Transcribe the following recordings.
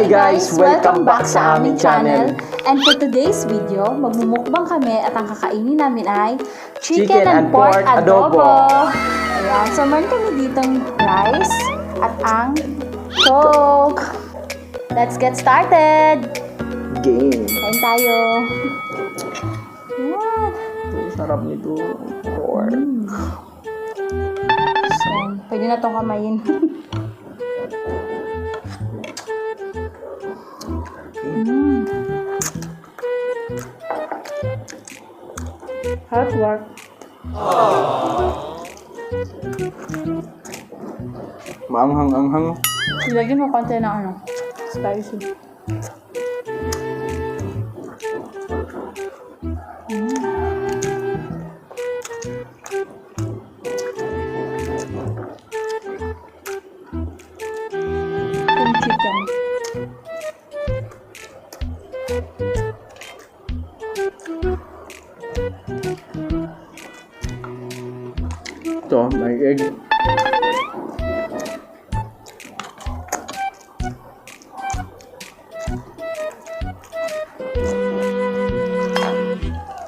Hi guys! Welcome back sa aming channel. And for today's video, magmumukbang kami at ang kakainin namin ay Chicken and pork adobo. Ayan, so meron kami ditong rice at ang coke. Let's get started! Game! Kain tayo! Ayan. Sarap nito. Pork. Ayan, pwede na itong kamayin. Hot work. Maanghang-anghang. Ilagyan mo konti ng spicy. Yung chicken. Ito, may egg.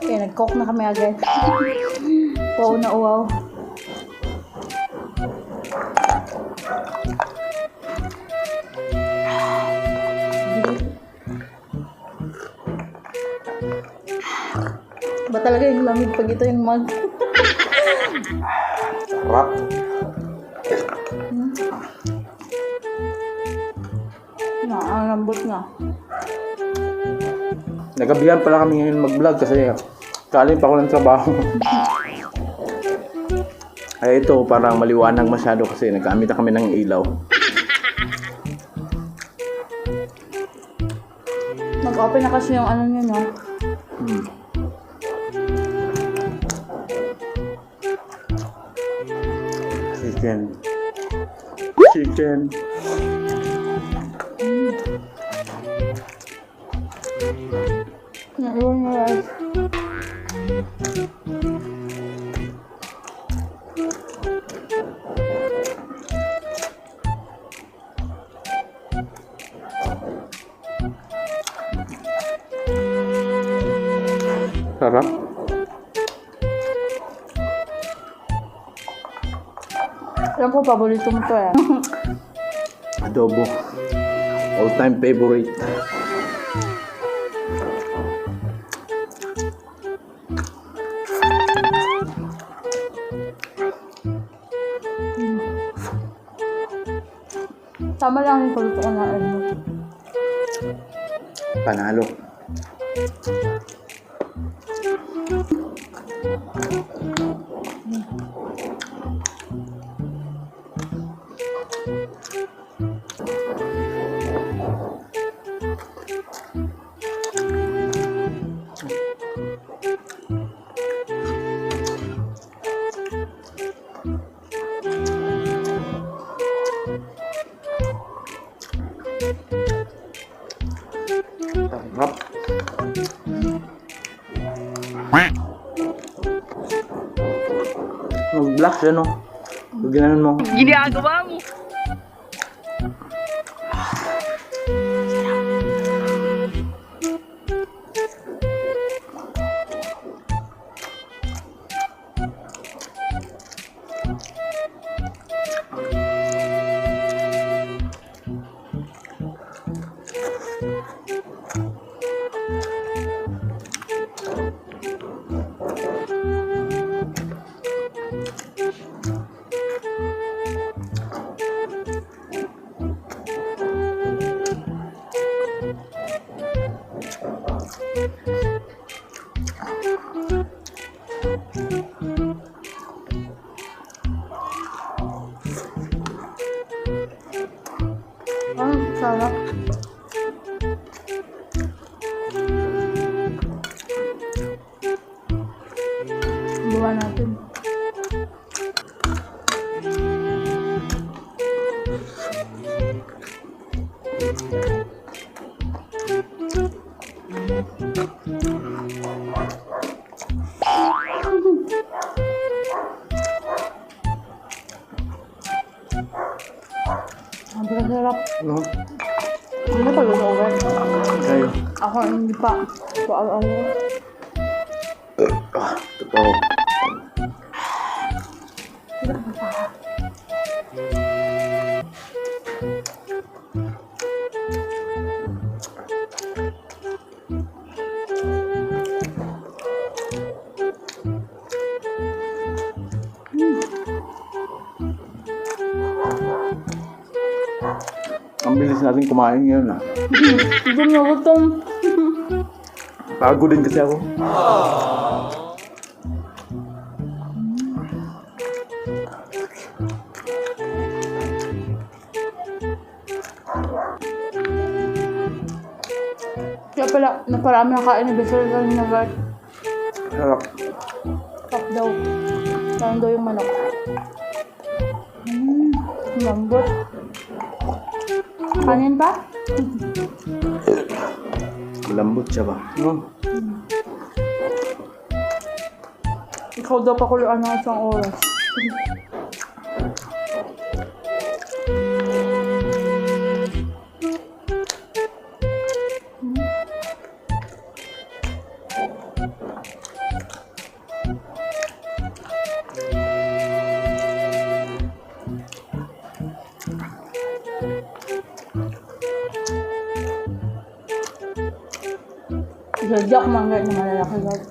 Okay, nag-cook na kami agad. Wow na wow. Ba talaga yung lamig pag ito yung mug? Sarap. Ang lambot nga. Nagabihan pala kami ngayon mag-vlog kasi kaling pa ako ng trabaho. Ay ito, parang maliwanag masyado kasi nagkamit na kami ng ilaw. Nag-open na kasi yung ano nyo, no? Chicken. Naiwan mo rice. Sarap. Alam ko, paborito mo to eh. Adobo. All-time favorite. Tama lang yung paluto ko na mo. Panalo. Sarap. Mag-black siya, no? Ginanon mo. Ginagawa mo! Sarap. Buwa natin. Ang sarap. No? Ano pa yung over? Kayo. Ako hindi pa. Ano? Totoo. Ang bilis natin kumain ngayon ah. Hindi na gutom. Pagod din kasi ako. Kaya pala, naparami ang kain ni Bessel kanina guys. Sarap. Top daw. Parang daw yung manok. Lambot. Kanin pa? Lambot siya ba? Ikaw daw pakuluan ng isang oras. Isadyak mangga na malalaki guys.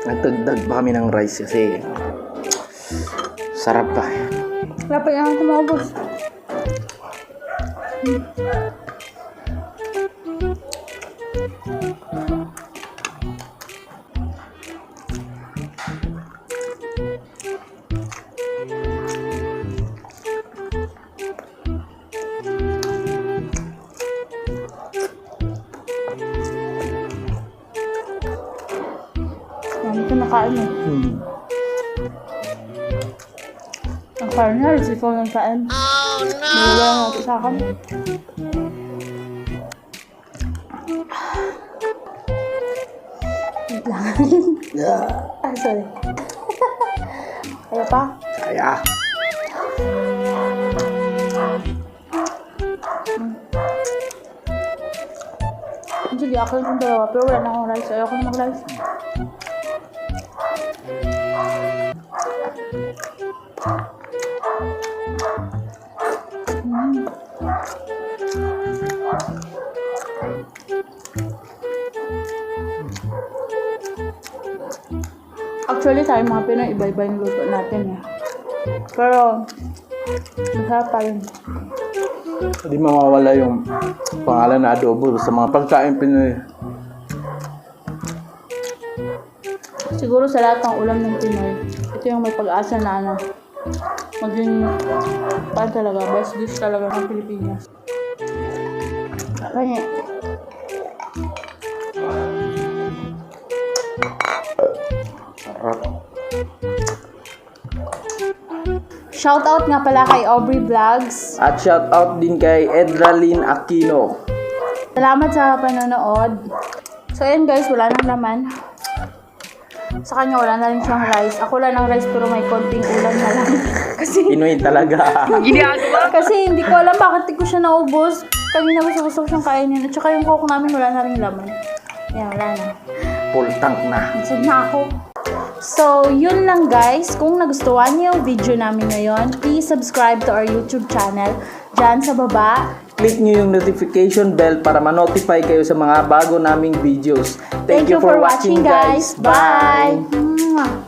Nagdagdag pa kami ng rice kasi sarap pa. Dapat yan kumabos. Dami ko nakain eh. Ang partner, si Fong ang kain. Oh no! Wala natin sa akin. Wait lang. Ah, sorry. Kaya pa? Kaya. Sige, ako yung dalawa. Pero wala na akong rice. Ayoko na mag-rice. Actually, tayo mga Pinoy, iba-iba yung luto natin eh. Pero, masarap pa yun. Hindi mawawala yung pangalan na adobo sa mga pagkain Pinoy. Siguro sa lahat ng ulam ng Pinoy, ito yung may pag-asa na ano, maging pan talaga, best dish talaga ng Pilipinas. Kaya, Sarap. shoutout nga pala kay Aubrey Vlogs. At shout out din kay Edralyn Aquino. Salamat sa panonood. So ayun guys, wala nang laman. Sa kanya wala na rin siyang rice. Ako lang ng rice pero may konting ulam na lang. Kasi Pinoy talaga. kasi hindi ko alam bakit di ko siya naubos. Kanina gusto ko siyang kainin. At saka yung coke namin wala na rin laman. Yan, wala na. Full tank na. Nasag na ako. So, yun lang guys. Kung nagustuhan niyo yung video namin ngayon, please subscribe to our YouTube channel. Diyan sa baba. Click nyo yung notification bell para ma-notify kayo sa mga bago naming videos. Thank you for watching guys. Bye! Mwah!